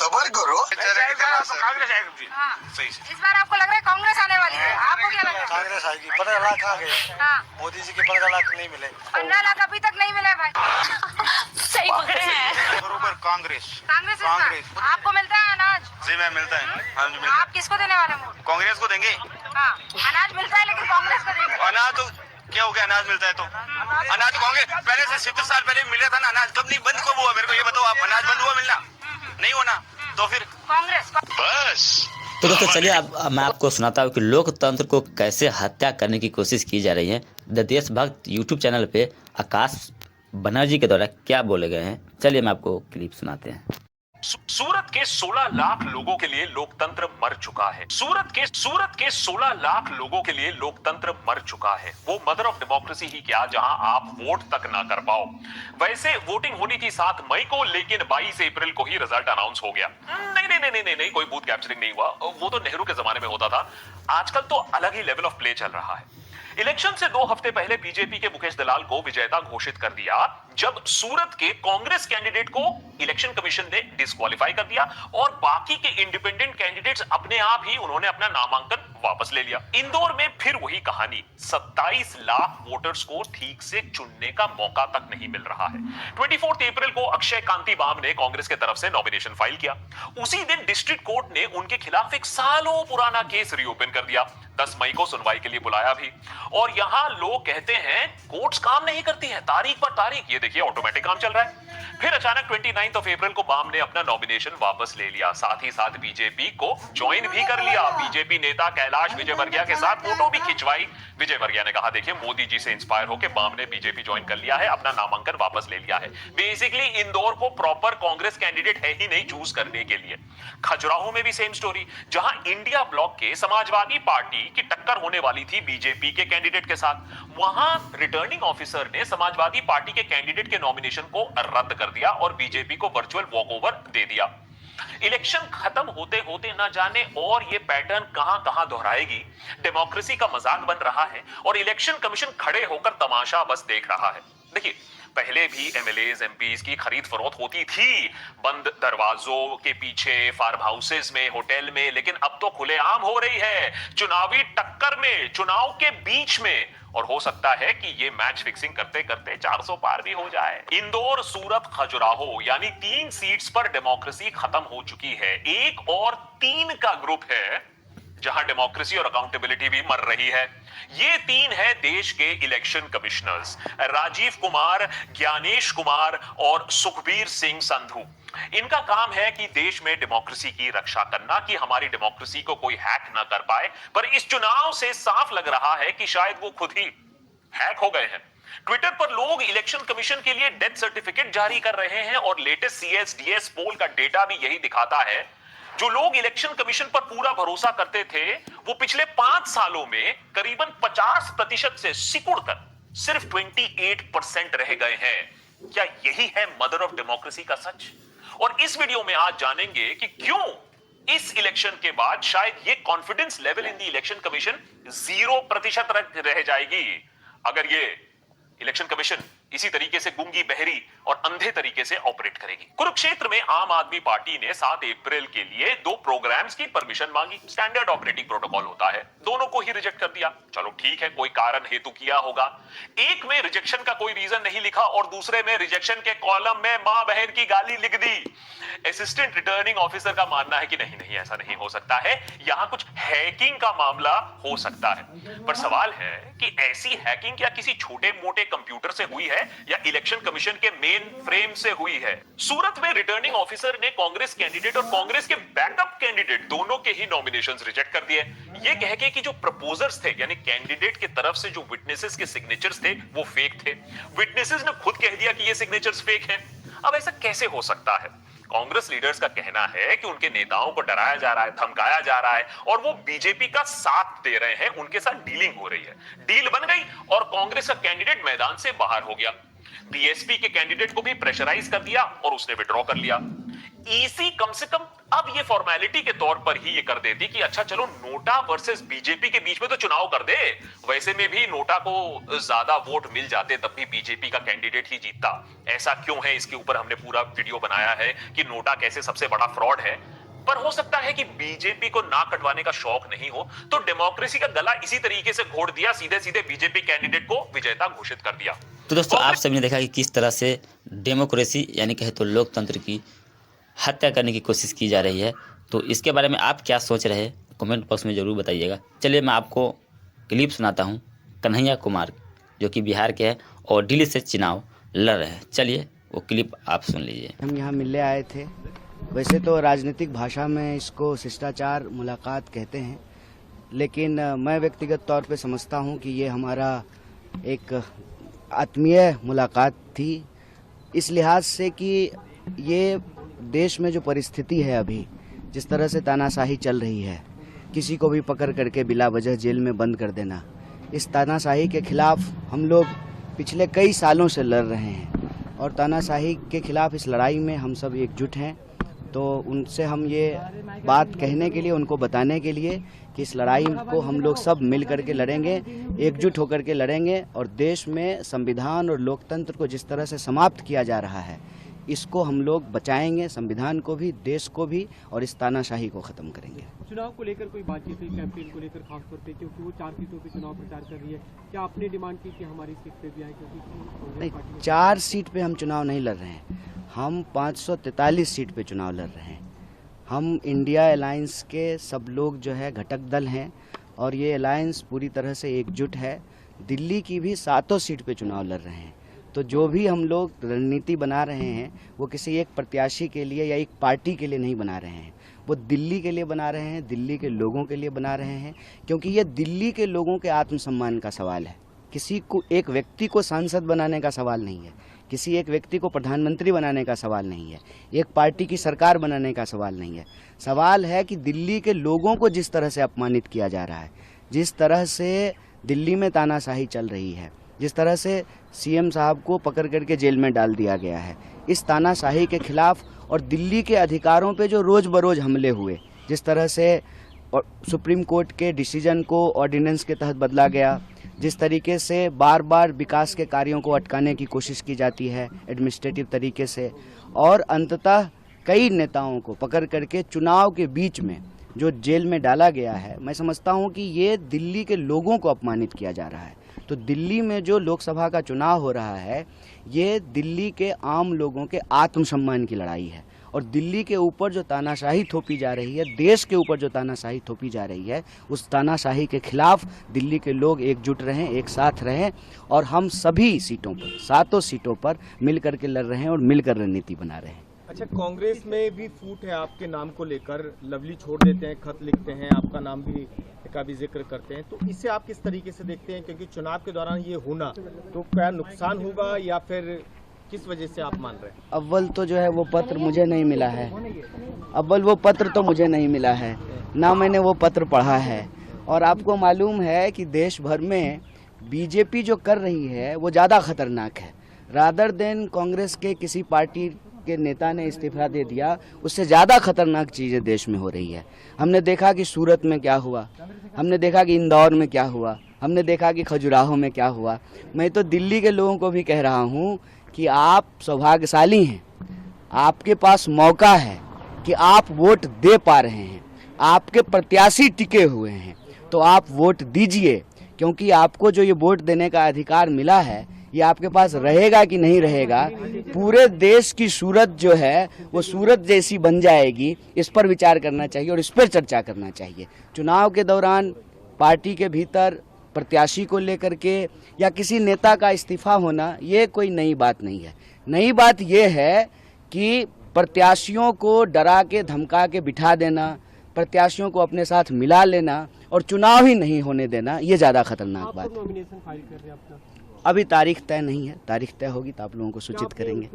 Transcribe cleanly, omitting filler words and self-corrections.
सबर करो। कांग्रेस आएगी। सही से। इस बार आपको लग रहा है कांग्रेस आने वाली है, आपको क्या लग रहा है? कांग्रेस आएगी। 15 लाख आ गए। हाँ। मोदी जी के 15 लाख नहीं मिले। 15 लाख अभी तक नहीं मिले भाई। सही पकड़े हैं। बरोबर कांग्रेस। कांग्रेस इस बार। आपको मिलता है अनाज? जी मैं मिलता है। हाँ जी मिलता है। आप किसको देने वाले वोट? कांग्रेस को देंगे। हाँ, अनाज मिलता है लेकिन कांग्रेस को देंगे। अनाज तो क्या हो गया, अनाज मिलता है तो अनाज कांग्रेस पहले से 70 साल पहले मिला था ना अनाज, कब नहीं बंद कब हुआ, मेरे को ये बताओ आप। अनाज बंद हुआ मिलना नहीं होना तो फिर कांग्रेस। बस। तो दोस्तों चलिए अब मैं आपको सुनाता हूँ कि लोकतंत्र को कैसे हत्या करने की कोशिश की जा रही है। द देशभक्त यूट्यूब चैनल पे आकाश बनर्जी के द्वारा क्या बोले गए हैं, चलिए मैं आपको क्लिप सुनाते हैं। सूरत के 16 लाख लोगों के लिए लोकतंत्र मर चुका है। सूरत के 16 लाख लोगों के लिए लोकतंत्र मर चुका है। वो मदर ऑफ डेमोक्रेसी ही क्या, जहां आप वोट तक ना कर पाओ। वैसे वोटिंग होनी थी 7 मई को, लेकिन 22 अप्रैल को ही रिजल्ट अनाउंस हो गया। नहीं, कोई बूथ कैप्चरिंग नहीं हुआ। वो तो नेहरू के जमाने में होता था। आजकल तो अलग ही लेवल ऑफ प्ले चल रहा है। इलेक्शन से 2 हफ्ते पहले बीजेपी के मुकेश दलाल को विजेता घोषित कर दिया, जब सूरत के कांग्रेस कैंडिडेट को इलेक्शन कमीशन ने डिस्क्वालीफाई कर दिया और बाकी के इंडिपेंडेंट कैंडिडेट्स अपने आप ही उन्होंने अपना नामांकन वापस ले लिया। इंदौर में फिर वही कहानी, 27 लाख वोटर्स को ठीक से चुनने का मौका तक नहीं मिल रहा है। 24 अप्रैल को अक्षय कांति बाम ने कांग्रेस के तरफ से नॉमिनेशन फाइल किया। उसी दिन डिस्ट्रिक्ट कोर्ट ने उनके खिलाफ एक सालों पुराना केस रीओपन कर दिया। 10 मई को सुनवाई के लिए बुलाया भी। और यहां लोग कहते हैं कोर्ट्स काम नहीं करती हैं, तारीख पर तारीख। ये देखिए ऑटोमेटिक काम चल रहा है। फिर अचानक 29 अप्रैल को बाम ने अपना नॉमिनेशन वापस ले लिया, साथ ही साथ बीजेपी को ज्वाइन भी कर लिया। बीजेपी नेता कैलाश विजयवर्गीय के साथ फोटो भी खिंचवाई। विजयवर्गीय ने कहा देखिए मोदी जी से इंस्पायर होकर बाम ने बीजेपी ज्वाइन कर लिया है, अपना नामांकन वापस ले लिया है। बेसिकली इंदौर को प्रॉपर कांग्रेस कैंडिडेट है ही नहीं चूज करने के लिए। खजुराहो में भी सेम स्टोरी, जहां इंडिया ब्लॉक के समाजवादी पार्टी की टक्कर होने वाली थी बीजेपी के कैंडिडेट के साथ, वहां रिटर्निंग ऑफिसर ने समाजवादी पार्टी के कैंडिडेट के नॉमिनेशन को रद्द कर दिया और बीजेपी को वर्चुअल वॉकओवर दे दिया। इलेक्शन खत्म होते होते ना जाने और ये पैटर्न कहां दोहराएगी। डेमोक्रेसी का मजाक बन रहा है और इलेक्शन कमीशन खड़े होकर तमाशा बस देख रहा है। देखिए पहले भी एमएलएज एमपीज की खरीद फरोख्त होती थी, बंद दरवाजों के पीछे, फार्म हाउसेस में, होटल में, लेकिन अब तो खुलेआम हो रही है, चुनावी टक्कर में, चुनाव के बीच में। और हो सकता है कि ये मैच फिक्सिंग करते करते 400 पार भी हो जाए। इंदौर, सूरत, खजुराहो यानी 3 सीट्स पर डेमोक्रेसी खत्म हो चुकी है। एक और 3 का ग्रुप है जहां डेमोक्रेसी और अकाउंटेबिलिटी भी मर रही है। ये 3 है देश के इलेक्शन कमिश्नर्स, राजीव कुमार, ज्ञानेश कुमार और सुखबीर सिंह संधू। इनका काम है कि देश में डेमोक्रेसी की रक्षा करना, कि हमारी डेमोक्रेसी को कोई हैक ना कर पाए। पर इस चुनाव से साफ लग रहा है कि शायद वो खुद ही हैक हो गए हैं। ट्विटर पर लोग इलेक्शन कमीशन के लिए डेथ सर्टिफिकेट जारी कर रहे हैं और लेटेस्ट सीएसडीएस पोल का डेटा भी यही दिखाता है। जो लोग इलेक्शन कमीशन पर पूरा भरोसा करते थे, वो पिछले 5 सालों में करीबन 50% से सिकुड़कर सिर्फ 28% रह गए हैं। क्या यही है मदर ऑफ डेमोक्रेसी का सच? और इस वीडियो में आज जानेंगे कि क्यों इस इलेक्शन के बाद शायद ये confidence level in the election commission 0% रह जाएगी, अगर ये इलेक्शन कमीशन इसी तरीके से गुंगी, बहरी और अंधे तरीके से ऑपरेट करेगी। कुरुक्षेत्र में आम आदमी पार्टी ने 7 अप्रैल के लिए 2 प्रोग्राम्स की परमिशन मांगी। स्टैंडर्ड ऑपरेटिंग प्रोटोकॉल होता है, दोनों को ही रिजेक्ट कर दिया। चलो ठीक है, कोई कारण हेतु किया होगा। एक में रिजेक्शन का कोई रीजन नहीं लिखा और दूसरे में रिजेक्शन के कॉलम में मां बहन की गाली लिख दी। असिस्टेंट रिटर्निंग ऑफिसर का मानना है कि नहीं ऐसा नहीं हो सकता है, यहां कुछ हैकिंग का मामला हो सकता है। पर सवाल है कि ऐसी हैकिंग क्या किसी छोटे मोटे कंप्यूटर से हुई है या इलेक्शन कमीशन के मेन फ्रेम से हुई है? सूरत में रिटर्निंग ऑफिसर ने कांग्रेस कैंडिडेट और कांग्रेस के बैकअप कैंडिडेट दोनों के ही नॉमिनेशंस रिजेक्ट कर दिए। ये कह के कि जो प्रपोजर्स थे, यानी कैंडिडेट की तरफ से जो विटनेसेस के सिग्नेचर्स थे वो फेक थे। विटनेसेस ने खुद कह दिया कि ये सिग्नेचर्स फेक हैं। अब ऐसा कैसे हो सकता है? कांग्रेस लीडर्स का कहना है कि उनके नेताओं को डराया जा रहा है, धमकाया जा रहा है और वो बीजेपी का साथ दे रहे हैं, उनके साथ डीलिंग हो रही है। डील बन गई और कांग्रेस का कैंडिडेट मैदान से बाहर हो गया। बीएसपी के कैंडिडेट को भी प्रेशराइज कर दिया और उसने विड्रॉ कर लिया। ईसी कम से कम अब ये फॉर्मेलिटी के तौर पर ही ये कर देती कि अच्छा चलो नोटा वर्सेस बीजेपी के बीच में तो चुनाव कर दे, वैसे में भी नोटा को ज्यादा वोट मिल जाते तब भी बीजेपी का कैंडिडेट ही जीतता। ऐसा क्यों है, इसके ऊपर हमने पूरा वीडियो बनाया है कि नोटा कैसे सबसे बड़ा फ्रॉड है। पर हो सकता है कि बीजेपी को नाक कटवाने का शौक नहीं हो तो डेमोक्रेसी का गला इसी तरीके से घोट दिया, सीधे सीधे बीजेपी कैंडिडेट को विजेता घोषित कर दिया। तो दोस्तों आप सभी ने देखा कि किस तरह से डेमोक्रेसी यानी कहे तो लोकतंत्र की हत्या करने की कोशिश की जा रही है। तो इसके बारे में आप क्या सोच रहे हैं कमेंट बॉक्स में ज़रूर बताइएगा। चलिए मैं आपको क्लिप सुनाता हूँ कन्हैया कुमार जो कि बिहार के हैं और दिल्ली से चुनाव लड़ रहे हैं। चलिए वो क्लिप आप सुन लीजिए। हम यहाँ मिलने आए थे। वैसे तो राजनीतिक भाषा में इसको शिष्टाचार मुलाकात कहते हैं, लेकिन मैं व्यक्तिगत तौर पे समझता हूँ कि ये हमारा एक आत्मीय मुलाकात थी, इस लिहाज से कि ये देश में जो परिस्थिति है अभी, जिस तरह से तानाशाही चल रही है, किसी को भी पकड़ करके बिला वजह जेल में बंद कर देना, इस तानाशाही के खिलाफ हम लोग पिछले कई सालों से लड़ रहे हैं और तानाशाही के खिलाफ इस लड़ाई में हम सब एकजुट हैं। तो उनसे हम ये बात कहने के लिए, उनको बताने के लिए कि इस लड़ाई को हम लोग सब मिल करके लड़ेंगे, एकजुट होकर के लड़ेंगे और देश में संविधान और लोकतंत्र को जिस तरह से समाप्त किया जा रहा है इसको हम लोग बचाएंगे, संविधान को भी, देश को भी, और इस तानाशाही को ख़त्म करेंगे। चुनाव को लेकर कोई बातचीत हुई कैंपेन को लेकर खास तौर पे, क्योंकि वो 4 सीटों पे चुनाव प्रचार कर रही है, क्या आपने डिमांड की कि हमारी सीट पे भी आए? क्योंकि नहीं, 4 सीट पे हम चुनाव नहीं लड़ रहे हैं, हम 543 सीट पे चुनाव लड़ रहे हैं। हम इंडिया अलायंस के सब लोग जो है घटक दल हैं और ये अलायंस पूरी तरह से एकजुट है। दिल्ली की भी 7 सीट पे चुनाव लड़ रहे हैं। तो जो भी हम लोग रणनीति बना रहे हैं वो किसी एक प्रत्याशी के लिए या एक पार्टी के लिए नहीं बना रहे हैं, वो दिल्ली के लिए बना रहे हैं, दिल्ली के लोगों के लिए बना रहे हैं, क्योंकि ये दिल्ली के लोगों के आत्मसम्मान का सवाल है। किसी को, एक व्यक्ति को सांसद बनाने का सवाल नहीं है, किसी एक व्यक्ति को प्रधानमंत्री बनाने का सवाल नहीं है, एक पार्टी की सरकार बनाने का सवाल नहीं है। सवाल है कि दिल्ली के लोगों को जिस तरह से अपमानित किया जा रहा है, जिस तरह से दिल्ली में तानाशाही चल रही है, जिस तरह से सीएम साहब को पकड़ करके जेल में डाल दिया गया है, इस तानाशाही के खिलाफ और दिल्ली के अधिकारों पे जो रोज़ बरोज़ हमले हुए, जिस तरह से और सुप्रीम कोर्ट के डिसीजन को ऑर्डिनेंस के तहत बदला गया, जिस तरीके से बार बार विकास के कार्यों को अटकाने की कोशिश की जाती है एडमिनिस्ट्रेटिव तरीके से, और अंततः कई नेताओं को पकड़ करके चुनाव के बीच में जो जेल में डाला गया है, मैं समझता हूं कि ये दिल्ली के लोगों को अपमानित किया जा रहा है। तो दिल्ली में जो लोकसभा का चुनाव हो रहा है ये दिल्ली के आम लोगों के आत्मसम्मान की लड़ाई है, और दिल्ली के ऊपर जो तानाशाही थोपी जा रही है, देश के ऊपर जो तानाशाही थोपी जा रही है, उस तानाशाही के खिलाफ दिल्ली के लोग एकजुट रहें, एक साथ रहें और हम सभी सीटों पर, 7 सीटों पर मिल करके लड़ रहे हैं और मिलकर रणनीति बना रहे हैं। अच्छा, कांग्रेस में भी फूट है आपके नाम को लेकर, लवली छोड़ देते हैं, खत लिखते हैं, आपका नाम भी का भी जिक्र करते हैं, तो इसे आप किस तरीके से देखते हैं? क्योंकि चुनाव के दौरान ये होना तो क्या नुकसान होगा या फिर किस वजह से आप मान रहे हैं? अव्वल तो जो है वो पत्र मुझे नहीं मिला है, अव्वल वो पत्र तो मुझे नहीं मिला है, ना मैंने वो पत्र पढ़ा है। और आपको मालूम है कि देश भर में बीजेपी जो कर रही है वो ज़्यादा खतरनाक है। रादर देन कांग्रेस के किसी पार्टी के नेता ने इस्तीफा दे दिया, उससे ज़्यादा खतरनाक चीज़ें देश में हो रही है। हमने देखा कि सूरत में क्या हुआ, हमने देखा कि इंदौर में क्या हुआ, हमने देखा कि खजुराहो में क्या हुआ। मैं तो दिल्ली के लोगों को भी कह रहा हूँ कि आप सौभाग्यशाली हैं, आपके पास मौका है कि आप वोट दे पा रहे हैं, आपके प्रत्याशी टिके हुए हैं, तो आप वोट दीजिए, क्योंकि आपको जो ये वोट देने का अधिकार मिला है ये आपके पास रहेगा कि नहीं रहेगा, पूरे देश की सूरत जो है वो सूरत जैसी बन जाएगी, इस पर विचार करना चाहिए और इस पर चर्चा करना चाहिए। चुनाव के दौरान पार्टी के भीतर प्रत्याशी को लेकर के या किसी नेता का इस्तीफा होना ये कोई नई बात नहीं है। नई बात ये है कि प्रत्याशियों को डरा के धमका के बिठा देना, प्रत्याशियों को अपने साथ मिला लेना और चुनाव ही नहीं होने देना, ये ज़्यादा खतरनाक बात है। नॉमिनेशन फाइल कर रहे हैं अपना? अभी तारीख तय नहीं है, तारीख तय होगी तो आप लोगों को सूचित करेंगे।